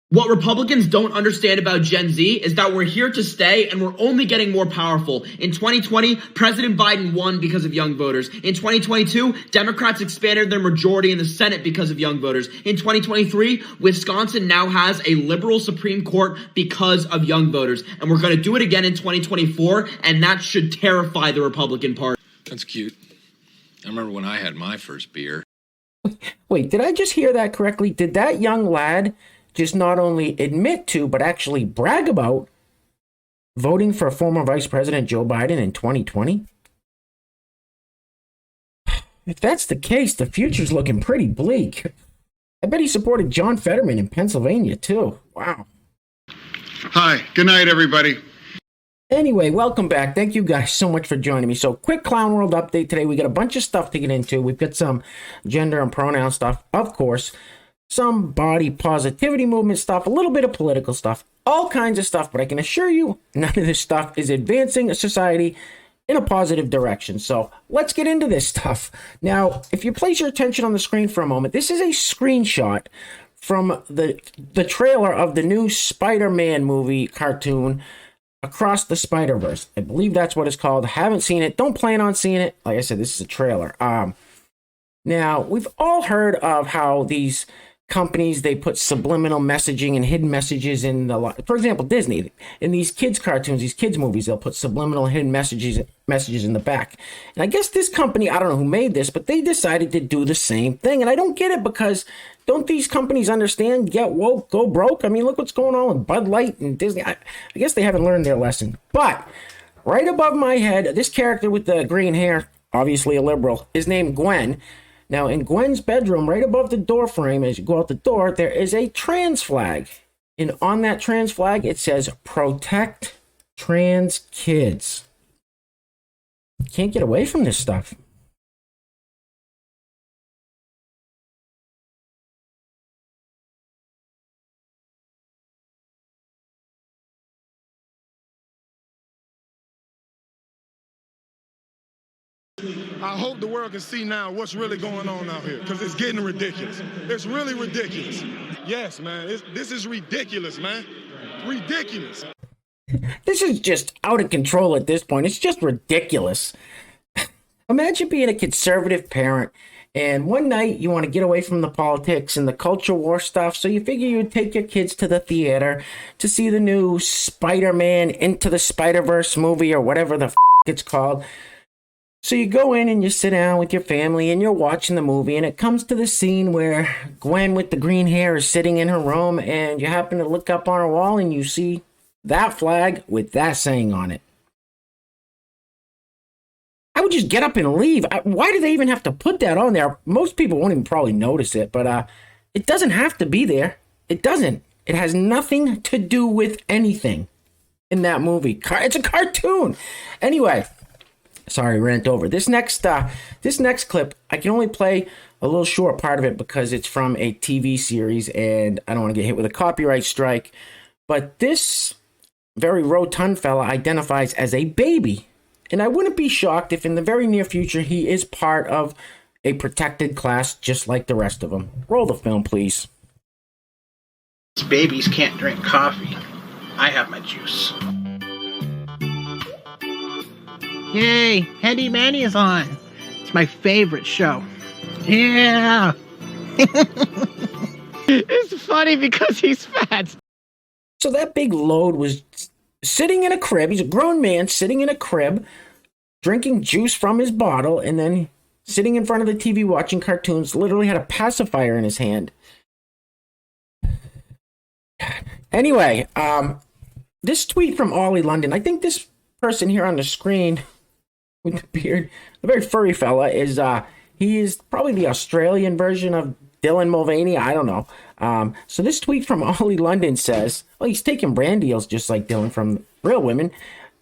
What Republicans don't understand about Gen Z is that we're here to stay and we're only getting more powerful. In 2020, President Biden won because of young voters. In 2022, Democrats expanded their majority in the Senate because of young voters. In 2023, Wisconsin now has a liberal Supreme Court because of young voters. And we're going to do it again in 2024, and that should terrify the Republican Party. That's cute. I remember when I had my first beer. Wait, did I just hear that correctly? Did that young lad just not only admit to, but actually brag about voting for former Vice President Joe Biden in 2020? If that's the case, the future's looking pretty bleak. I bet he supported John Fetterman in Pennsylvania, too. Wow. Hi, good night, everybody. Anyway, welcome back. Thank you guys so much for joining me. So, quick Clown World update today. We got a bunch of stuff to get into. We've got some gender and pronoun stuff, of course. Some body positivity movement stuff, a little bit of political stuff, all kinds of stuff, but I can assure you none of this stuff is advancing society in a positive direction. So let's get into this stuff. Now, if you place your attention on the screen for a moment, this is a screenshot from the trailer of the new Spider-Man movie cartoon, Across the Spider-Verse. I believe that's what it's called. Haven't seen it. Don't plan on seeing it. Like I said, this is a trailer. Now, we've all heard of how these companies, they put subliminal messaging and hidden messages in for example, Disney, in these kids cartoons, these kids movies, they'll put subliminal hidden messages in the back. And I guess this company, I don't know who made this, but they decided to do the same thing. And I don't get it, because don't these companies understand, get woke, go broke? I mean, look what's going on with Bud Light and Disney. I guess they haven't learned their lesson. But right above my head, this character with the green hair, obviously a liberal, is named Gwen. Now, in Gwen's bedroom, right above the door frame, as you go out the door, there is a trans flag. And on that trans flag, it says, "Protect trans kids." Can't get away from this stuff. I hope the world can see now what's really going on out here, because it's getting ridiculous. It's really ridiculous. Yes, man. This is ridiculous, man. Ridiculous. This is just out of control at this point. It's just ridiculous. Imagine being a conservative parent, and one night you want to get away from the politics and the culture war stuff, so you figure you would take your kids to the theater to see the new Spider-Man Into the Spider-Verse movie, or whatever the it's called. So you go in and you sit down with your family and you're watching the movie, and it comes to the scene where Gwen with the green hair is sitting in her room, and you happen to look up on her wall and you see that flag with that saying on it. I would just get up and leave. Why do they even have to put that on there? Most people won't even probably notice it, but it doesn't have to be there. It doesn't. It has nothing to do with anything in that movie. It's a cartoon. Anyway. Sorry, rant over. This next clip, I can only play a little short part of it because it's from a TV series, and I don't want to get hit with a copyright strike. But this very rotund fella identifies as a baby, and I wouldn't be shocked if in the very near future he is part of a protected class just like the rest of them. Roll the film, please. Babies can't drink coffee. I have my juice. Yay, Henny Manny is on. It's my favorite show. Yeah. It's funny because he's fat. So that big load was sitting in a crib. He's a grown man sitting in a crib, drinking juice from his bottle, and then sitting in front of the TV watching cartoons, literally had a pacifier in his hand. Anyway, this tweet from Ollie London, I think this person here on the screen with the beard, the very furry fella, is he is probably the Australian version of Dylan Mulvaney. I don't know. So this tweet from Ollie London says, well, he's taking brand deals just like Dylan from Real Women.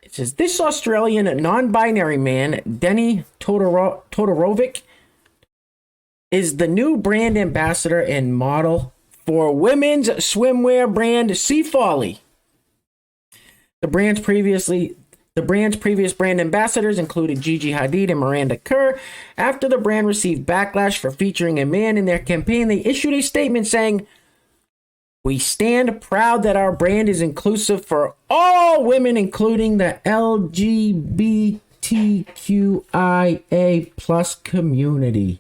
It says, this Australian non-binary man, Denny Todorovic, is the new brand ambassador and model for women's swimwear brand Sea Folly. The brand's previous brand ambassadors included Gigi Hadid and Miranda Kerr. After the brand received backlash for featuring a man in their campaign, they issued a statement saying, We stand proud that our brand is inclusive for all women, including the LGBTQIA plus community.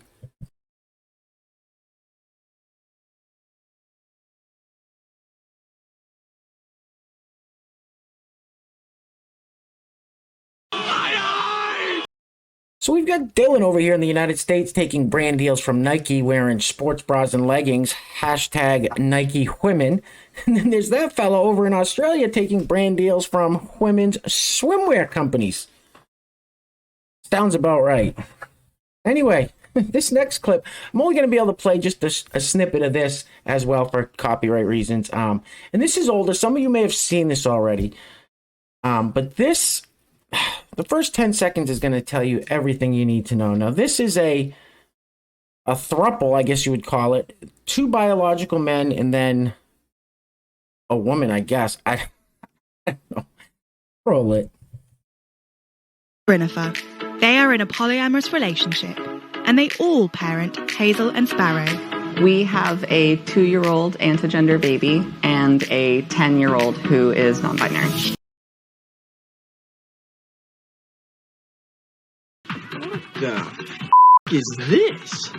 So we've got Dylan over here in the United States taking brand deals from Nike, wearing sports bras and leggings, hashtag Nike women. And then there's that fellow over in Australia taking brand deals from women's swimwear companies. Sounds about right. Anyway, this next clip, I'm only going to be able to play just a snippet of this as well for copyright reasons. And this is older. Some of you may have seen this already. But this... the first 10 seconds is going to tell you everything you need to know. Now, this is a throuple, I guess you would call it. 2 biological men and then a woman, I guess. I don't know. Roll it. Jennifer. They are in a polyamorous relationship, and they all parent Hazel and Sparrow. We have a 2-year-old anti-gender baby and a 10-year-old who is non-binary. Is this?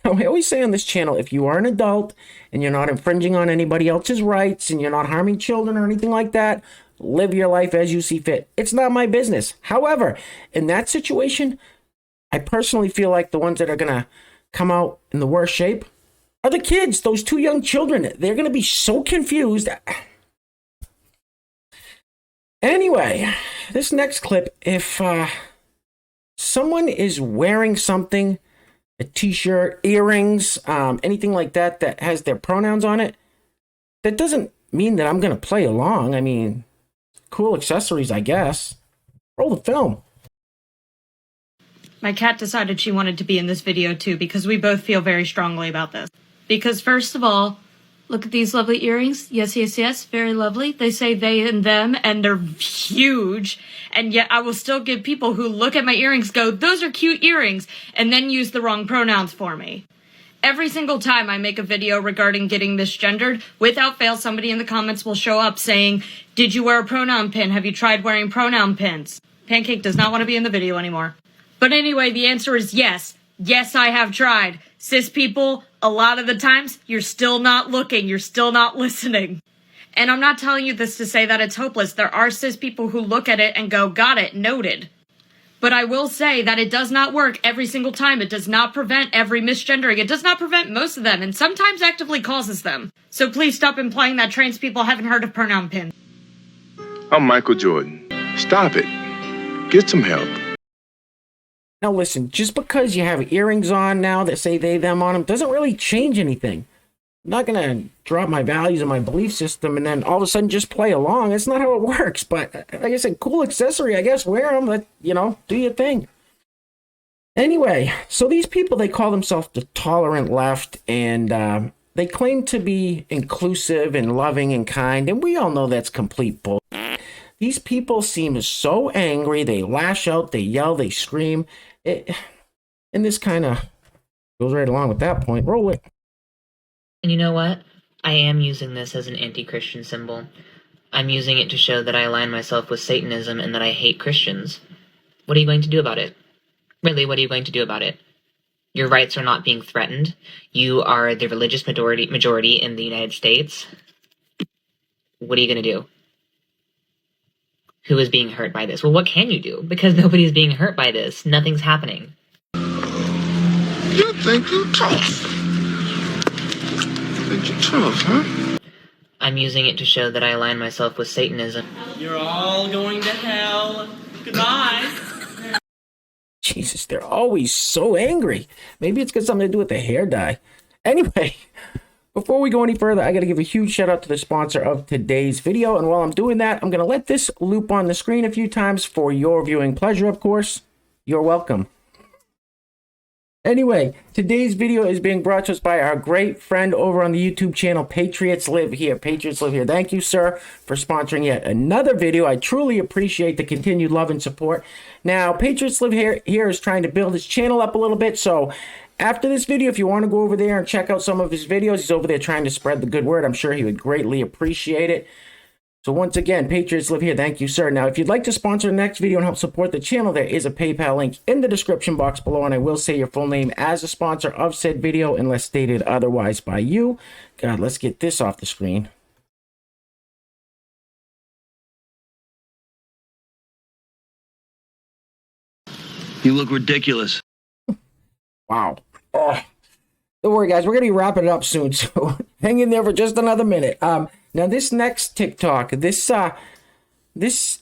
Now, I always say on this channel, if you are an adult and you're not infringing on anybody else's rights and you're not harming children or anything like that, live your life as you see fit. It's not my business. However, in that situation, I personally feel like the ones that are going to come out in the worst shape are the kids, those 2 young children. They're going to be so confused. Anyway, this next clip, if someone is wearing something, a t-shirt, earrings, anything like that that has their pronouns on it, that doesn't mean that I'm going to play along. I mean, cool accessories, I guess. Roll the film. My cat decided she wanted to be in this video too because we both feel very strongly about this. Because first of all, look at these lovely earrings. Yes, yes, yes. Very lovely. They say they and them, and they're huge. And yet I will still give people who look at my earrings go, those are cute earrings, and then use the wrong pronouns for me. Every single time I make a video regarding getting misgendered, without fail, somebody in the comments will show up saying, did you wear a pronoun pin? Have you tried wearing pronoun pins? Pancake does not want to be in the video anymore. But anyway, the answer is yes. Yes, I have tried. Cis people, a lot of the times, you're still not looking, you're still not listening. And I'm not telling you this to say that it's hopeless. There are cis people who look at it and go, got it, noted. But I will say that it does not work every single time. It does not prevent every misgendering. It does not prevent most of them, and sometimes actively causes them. So please stop implying that trans people haven't heard of pronoun pins. I'm Michael Jordan. Stop it. Get some help. Now listen, just because you have earrings on now that say they, them on them doesn't really change anything. I'm not going to drop my values and my belief system and then all of a sudden just play along. That's not how it works. But like I said, cool accessory, I guess, wear them, but, you know, do your thing. Anyway, so these people, they call themselves the tolerant left, and they claim to be inclusive and loving and kind, and we all know that's complete bull. These people seem so angry, they lash out, they yell, they scream. And this kind of goes right along with that point. Roll it. And you know what? I am using this as an anti-Christian symbol. I'm using it to show that I align myself with Satanism and that I hate Christians. What are you going to do about it? Really, what are you going to do about it? Your rights are not being threatened. You are the religious majority in the United States. What are you going to do? Who is being hurt by this? Well, what can you do? Because nobody is being hurt by this. Nothing's happening. You think you're tough? You think you're tough, huh? I'm using it to show that I align myself with Satanism. You're all going to hell. Goodbye. Jesus, they're always so angry. Maybe it's got something to do with the hair dye. Anyway, before we go any further, I got to give a huge shout out to the sponsor of today's video. And while I'm doing that, I'm going to let this loop on the screen a few times for your viewing pleasure, of course. You're welcome. Anyway, today's video is being brought to us by our great friend over on the YouTube channel, Patriots Live Here. Patriots Live Here. Thank you, sir, for sponsoring yet another video. I truly appreciate the continued love and support. Now, Patriots Live Here is trying to build his channel up a little bit, so after this video, if you want to go over there and check out some of his videos, he's over there trying to spread the good word. I'm sure he would greatly appreciate it. So once again, Patriots live here. Thank you, sir. Now, if you'd like to sponsor the next video and help support the channel, there is a PayPal link in the description box below, and I will say your full name as a sponsor of said video unless stated otherwise by you. God, let's get this off the screen. You look ridiculous. Wow. Oh. Don't worry, guys. We're going to be wrapping it up soon, so hang in there for just another minute. Now, this next TikTok, this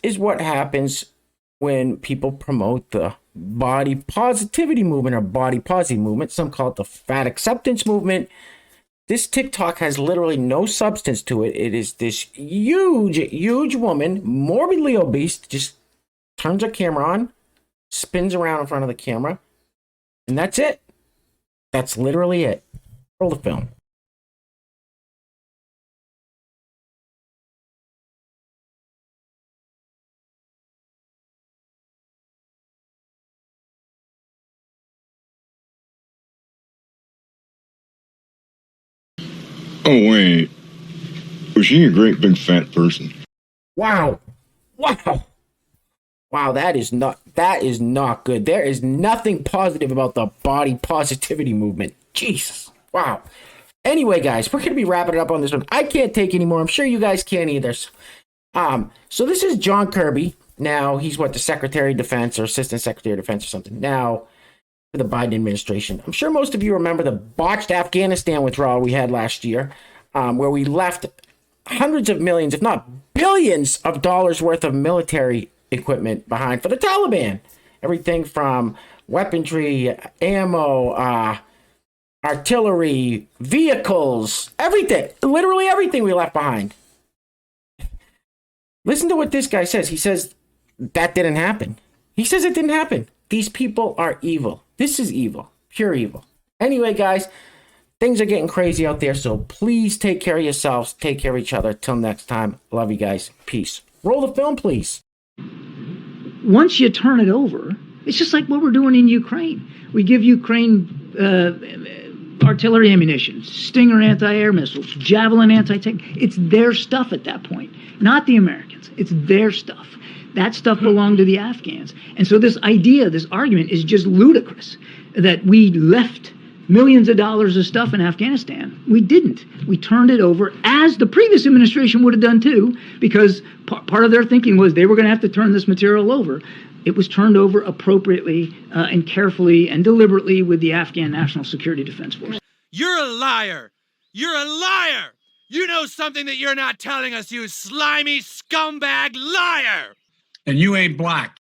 is what happens when people promote the body positivity movement or body positive movement. Some call it the fat acceptance movement. This TikTok has literally no substance to it. It is this huge woman, morbidly obese, just turns her camera on, spins around in front of the camera, and that's it. That's literally it. Roll the film. Oh, wait. Was she a great big fat person? Wow. Wow. Wow, that is not good. There is nothing positive about the body positivity movement. Jesus. Wow. Anyway, guys, we're going to be wrapping it up on this one. I can't take anymore. I'm sure you guys can't either. So this is John Kirby. Now, he's the Secretary of Defense or Assistant Secretary of Defense or something. Now, for the Biden administration. I'm sure most of you remember the botched Afghanistan withdrawal we had last year, where we left hundreds of millions, if not billions of dollars worth of military equipment behind for the Taliban. Everything from weaponry, ammo, artillery, vehicles, everything. Literally everything we left behind. Listen to what this guy says. He says that didn't happen. He says it didn't happen. These people are evil. This is evil. Pure evil. Anyway, guys, things are getting crazy out there, so please take care of yourselves. Take care of each other. Till next time. Love you guys. Peace. Roll the film, please. Once you turn it over, it's just like what we're doing in Ukraine. We give Ukraine artillery ammunition, Stinger anti-air missiles, Javelin anti-tank. It's their stuff at that point, not the Americans. It's their stuff. That stuff belonged to the Afghans. And so this idea, this argument is just ludicrous that we left millions of dollars of stuff in Afghanistan. We didn't. We turned it over, as the previous administration would have done too, because part of their thinking was they were going to have to turn this material over. It was turned over appropriately and carefully and deliberately with the Afghan National Security Defense Force. You're a liar. You're a liar. You know something that you're not telling us, you slimy scumbag liar. And you ain't black.